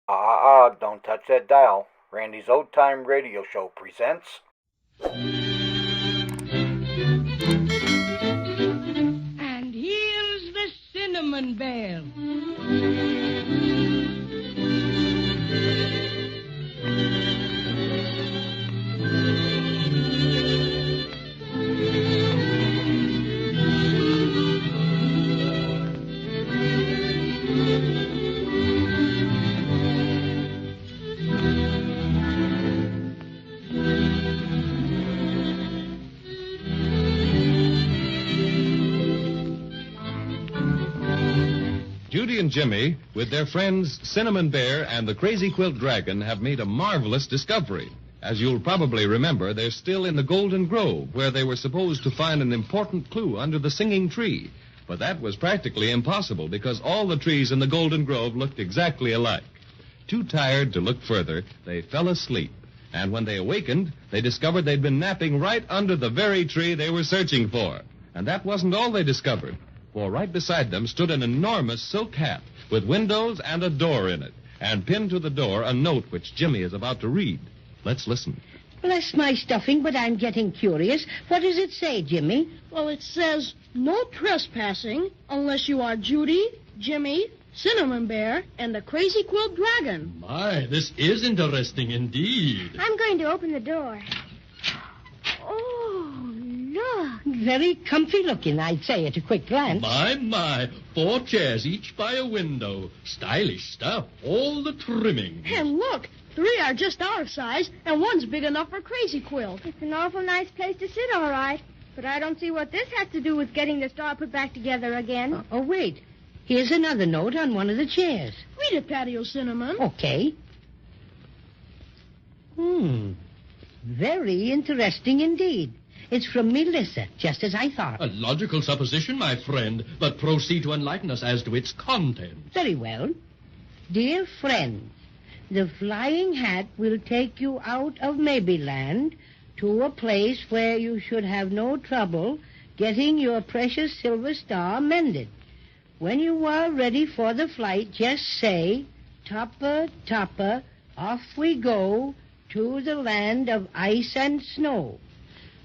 Don't touch that dial. Randy's Old Time Radio Show presents... And here's the Cinnamon Bear. Judy and Jimmy, with their friends Cinnamon Bear and the Crazy Quilt Dragon, have made a marvelous discovery. As you'll probably remember, they're still in the Golden Grove, where they were supposed to find an important clue under the singing tree. But that was practically impossible because all the trees in the Golden Grove looked exactly alike. Too tired to look further, they fell asleep. And when they awakened, they discovered they'd been napping right under the very tree they were searching for. And that wasn't all they discovered. For right beside them stood an enormous silk hat with windows and a door in it, and pinned to the door a note which Jimmy is about to read. Let's listen. Bless my stuffing, but I'm getting curious. What does it say, Jimmy? Well, it says, no trespassing unless you are Judy, Jimmy, Cinnamon Bear, and the Crazy Quilt Dragon. My, this is interesting indeed. I'm going to open the door. Oh, look. Very comfy looking, I'd say, at a quick glance. My, 4 chairs, each by a window. Stylish stuff, all the trimming. And look, 3 are just our size, and 1's big enough for Crazy Quilt. It's an awful nice place to sit, all right. But I don't see what this has to do with getting the star put back together again. Oh, wait. Here's another note on one of the chairs. Read it, Patio Cinnamon. Okay. Very interesting indeed. It's from Melissa, just as I thought. A logical supposition, my friend, but proceed to enlighten us as to its content. Very well. Dear friends, the flying hat will take you out of Maybeland to a place where you should have no trouble getting your precious silver star mended. When you are ready for the flight, just say, Topper, Topper, off we go to the land of ice and snow.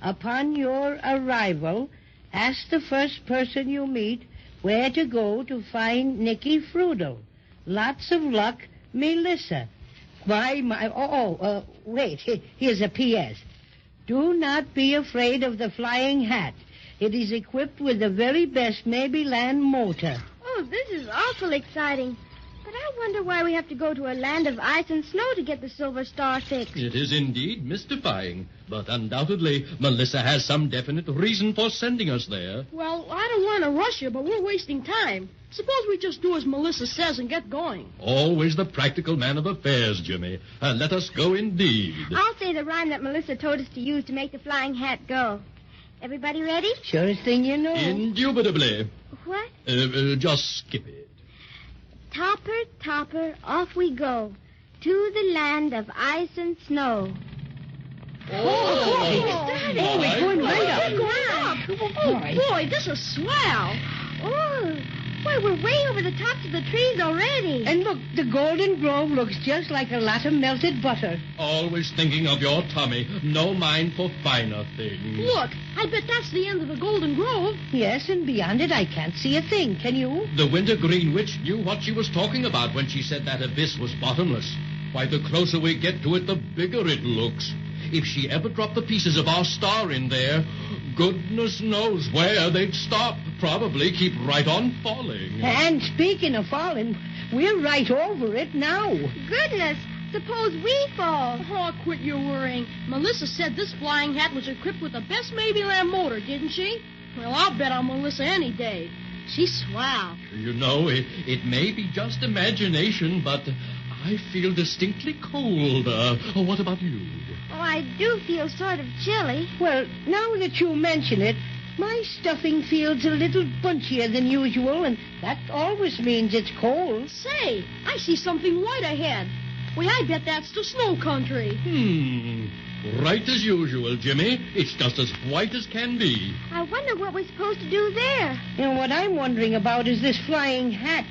Upon your arrival, ask the first person you meet where to go to find Nicky Frudel. Lots of luck, Melissa. Wait, here's a P.S. Do not be afraid of the flying hat. It is equipped with the very best Maybeland motor. Oh, this is awful exciting. But I wonder why we have to go to a land of ice and snow to get the silver star fixed. It is indeed mystifying, but undoubtedly Melissa has some definite reason for sending us there. Well, I don't want to rush you, but we're wasting time. Suppose we just do as Melissa says and get going. Always the practical man of affairs, Jimmy. And let us go indeed. I'll say the rhyme that Melissa told us to use to make the flying hat go. Everybody ready? Surest thing you know. Indubitably. What? Just skip it. Topper, Topper, off we go to the land of ice and snow. We're going right up. We're going up. Oh, boy, this is swell. Oh, boy, we're way over the tops of the trees already. And look, the Golden Grove looks just like a lot of melted butter. Always thinking of your tummy. No mind for finer things. Look, I bet that's the end of the Golden Grove. Yes, and beyond it, I can't see a thing. Can you? The Wintergreen Witch knew what she was talking about when she said that abyss was bottomless. Why, the closer we get to it, the bigger it looks. If she ever dropped the pieces of our star in there, goodness knows where they'd stop. Probably keep right on falling. And speaking of falling, we're right over it now. Goodness, suppose we fall. Oh, quit your worrying. Melissa said this flying hat was equipped with the best Maybeland motor, didn't she? Well, I'll bet on Melissa any day. She's swell. You know, it may be just imagination, but I feel distinctly cold. What about you? Oh, I do feel sort of chilly. Well, now that you mention it, my stuffing feels a little bunchier than usual, and that always means it's cold. Say, I see something white ahead. Why, I bet that's the snow country. Right as usual, Jimmy. It's just as white as can be. I wonder what we're supposed to do there. You know, what I'm wondering about is this flying hat.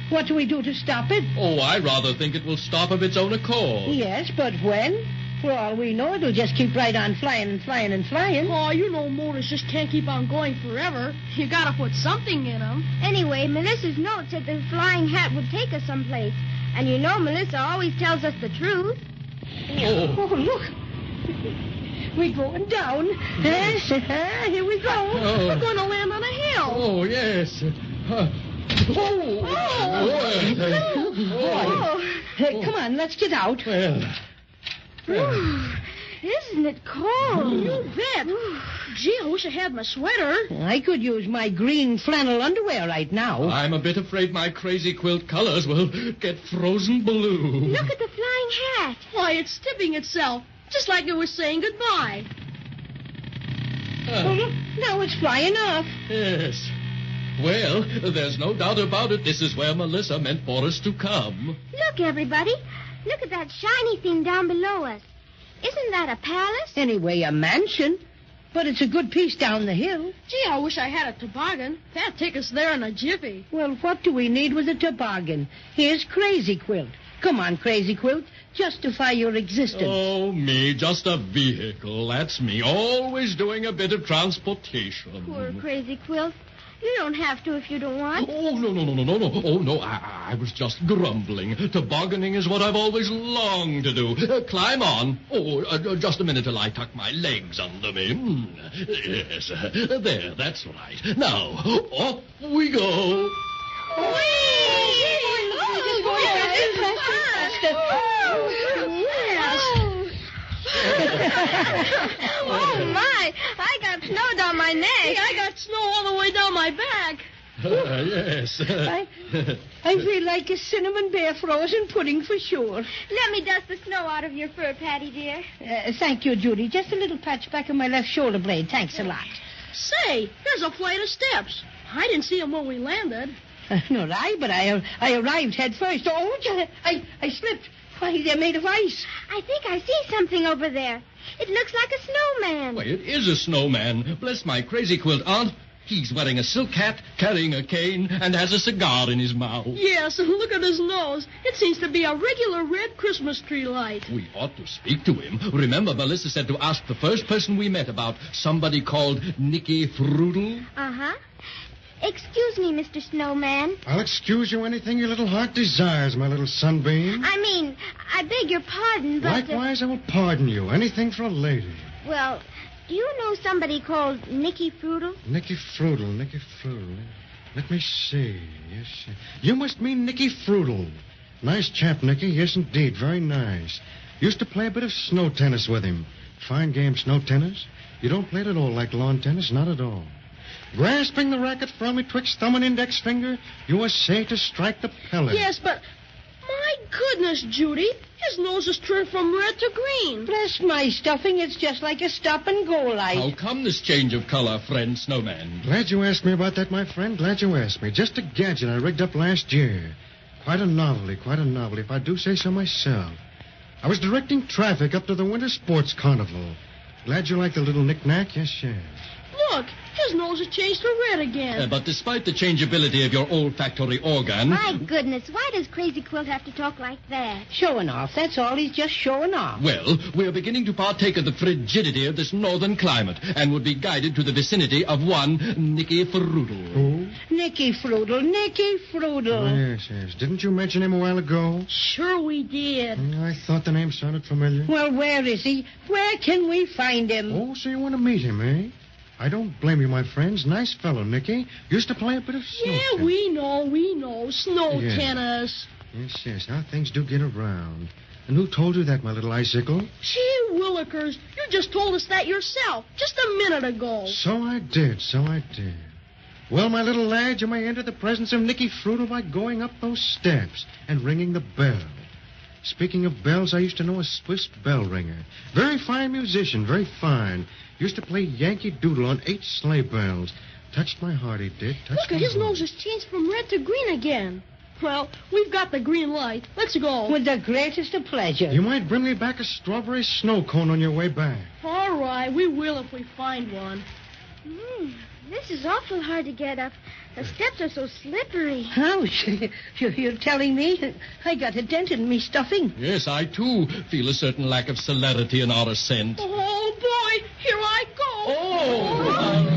What do we do to stop it? Oh, I rather think it will stop of its own accord. Yes, but when? For all we know, it'll just keep right on flying and flying and flying. Oh, you know motors just can't keep on going forever. You gotta put something in them. Anyway, Melissa's note said the flying hat would take us someplace. And you know Melissa always tells us the truth. Oh, look. We're going down. Here we go. Oh. We're going to land on a hill. Oh, yes. Come on, let's get out. Isn't it cold? You bet. Gee, I wish I had my sweater. I could use my green flannel underwear right now. I'm a bit afraid my crazy quilt colors will get frozen blue. Look at the flying hat. Why, it's tipping itself, just like it was saying goodbye. Look, now it's flying off. Yes. Well, there's no doubt about it. This is where Melissa meant for us to come. Look, everybody. Look at that shiny thing down below us. Isn't that a palace? Anyway, a mansion. But it's a good piece down the hill. Gee, I wish I had a toboggan. That'd take us there in a jiffy. Well, what do we need with a toboggan? Here's Crazy Quilt. Come on, Crazy Quilt. Justify your existence. Oh, me, just a vehicle. That's me, always doing a bit of transportation. Poor Crazy Quilt. You don't have to if you don't want. Oh, no. Oh, no, I was just grumbling. Tobogganing is what I've always longed to do. Climb on. Oh, just a minute till I tuck my legs under me. Yes, there, that's right. Now, off we go. Oh, my. I got snow down my neck. Hey, I got snow all the way down my back. Yes. I feel like a cinnamon bear frozen pudding for sure. Let me dust the snow out of your fur, Patty, dear. Thank you, Judy. Just a little patch back of my left shoulder blade. Thanks a lot. Say, there's a flight of steps. I didn't see them when we landed. Nor I, but I arrived head first. Oh, I slipped. Why, they're made of ice. I think I see something over there. It looks like a snowman. Why, it is a snowman. Bless my crazy quilt, Aunt. He's wearing a silk hat, carrying a cane, and has a cigar in his mouth. Yes, and look at his nose. It seems to be a regular red Christmas tree light. We ought to speak to him. Remember, Melissa said to ask the first person we met about somebody called Nicky Frudel? Uh-huh. Excuse me, Mr. Snowman. I'll excuse you anything your little heart desires, my little sunbeam. I beg your pardon, but... Likewise, I will pardon you. Anything for a lady. Well, do you know somebody called Nicky Frudel? Nicky Frudel. Let me see. Yes, you must mean Nicky Frudel. Nice chap, Nicky. Yes, indeed. Very nice. Used to play a bit of snow tennis with him. Fine game, snow tennis. You don't play it at all like lawn tennis, not at all. Grasping the racket firmly twixt thumb and index finger, you essay to strike the pellet. Yes, but... My goodness, Judy. His nose is turned from red to green. Bless my stuffing, it's just like a stop-and-go light. How come this change of color, friend Snowman? Glad you asked me about that, my friend. Glad you asked me. Just a gadget I rigged up last year. Quite a novelty, if I do say so myself. I was directing traffic up to the Winter Sports Carnival. Glad you like the little knick-knack? Yes. Look, his nose has changed to red again. But despite the changeability of your olfactory organ... My goodness, why does Crazy Quilt have to talk like that? Showing off, that's all. He's just showing off. Well, we're beginning to partake of the frigidity of this northern climate and would be guided to the vicinity of one Nicky Frudel. Who? Nicky Frudel. Oh, yes. Didn't you mention him a while ago? Sure we did. I thought the name sounded familiar. Well, where is he? Where can we find him? Oh, so you want to meet him, eh? I don't blame you, my friends. Nice fellow, Nicky. Used to play a bit of snow tennis. We know. Snow tennis. Yes. How things do get around. And who told you that, my little icicle? Gee willikers, you just told us that yourself just a minute ago. So I did. Well, my little lad, you may enter the presence of Nicky Frudel by going up those steps and ringing the bell. Speaking of bells, I used to know a Swiss bell ringer. Very fine musician, very fine. Used to play Yankee Doodle on 8 sleigh bells. Touched my heart, he did. Look, his nose has changed from red to green again. Well, we've got the green light. Let's go. With the greatest of pleasure. You might bring me back a strawberry snow cone on your way back. All right, we will if we find one. This is awful hard to get up. The steps are so slippery. Ouch. You're telling me I got a dent in me stuffing. Yes, I, too, feel a certain lack of celerity in our ascent. Oh, boy, here I go. Oh!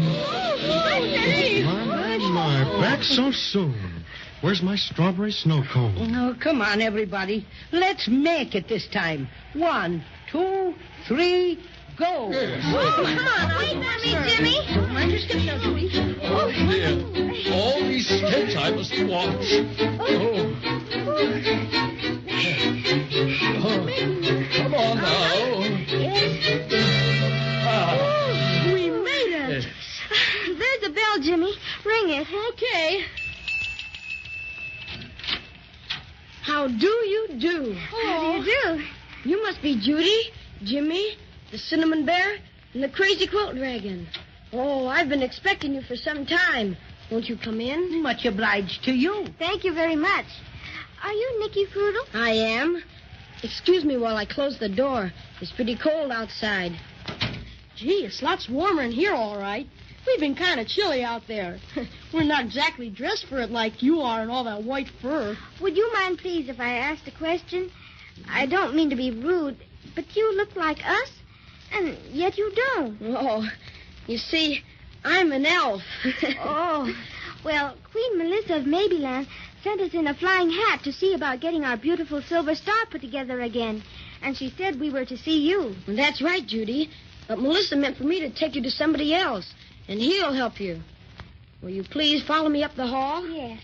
My, back so soon. Where's my strawberry snow cone? Oh, come on, everybody. Let's make it this time. 1, 2, 3, go. Yes. Oh, come on. Wait for me, Jimmy. Mind your steps now, Jimmy. Oh, dear. All these steps I must watch. Oh. Come on now. We made it. There's the bell, Jimmy. Ring it. Okay. How do you do? How do you do? You must be Judy, Jimmy, the Cinnamon Bear, and the Crazy Quilt Dragon. Oh, I've been expecting you for some time. Won't you come in? Much obliged to you. Thank you very much. Are you Nicky Frudel? I am. Excuse me while I close the door. It's pretty cold outside. Gee, it's lots warmer in here, all right. We've been kind of chilly out there. We're not exactly dressed for it like you are in all that white fur. Would you mind, please, if I asked a question? I don't mean to be rude, but you look like us, and yet you don't. Oh, you see, I'm an elf. Oh, well, Queen Melissa of Maybeland sent us in a flying hat to see about getting our beautiful silver star put together again. And she said we were to see you. That's right, Judy. But Melissa meant for me to take you to somebody else, and he'll help you. Will you please follow me up the hall? Yes.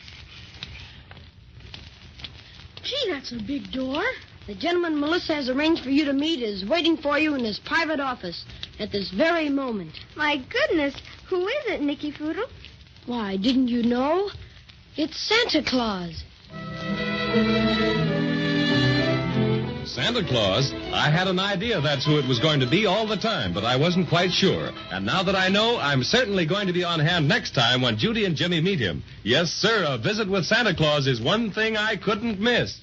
Gee, that's a big door. The gentleman Melissa has arranged for you to meet is waiting for you in his private office at this very moment. My goodness, who is it, Nicky Frudel? Why, didn't you know? It's Santa Claus. Santa Claus? I had an idea that's who it was going to be all the time, but I wasn't quite sure. And now that I know, I'm certainly going to be on hand next time when Judy and Jimmy meet him. Yes, sir, a visit with Santa Claus is one thing I couldn't miss.